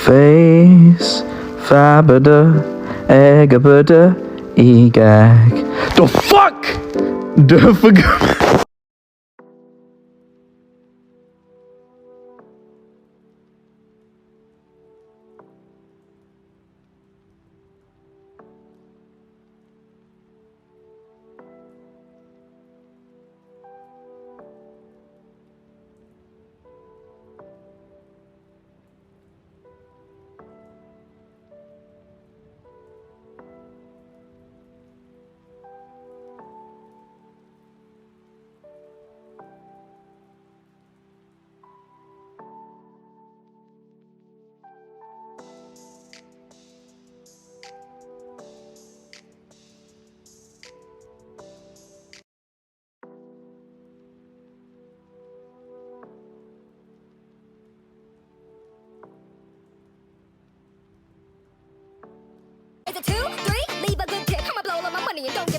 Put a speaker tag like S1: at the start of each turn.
S1: Face, fabada, egabada, egag. The fuck? The fuck?
S2: Is it 2, 3? Leave a good tip. I'ma blow all of my money and don't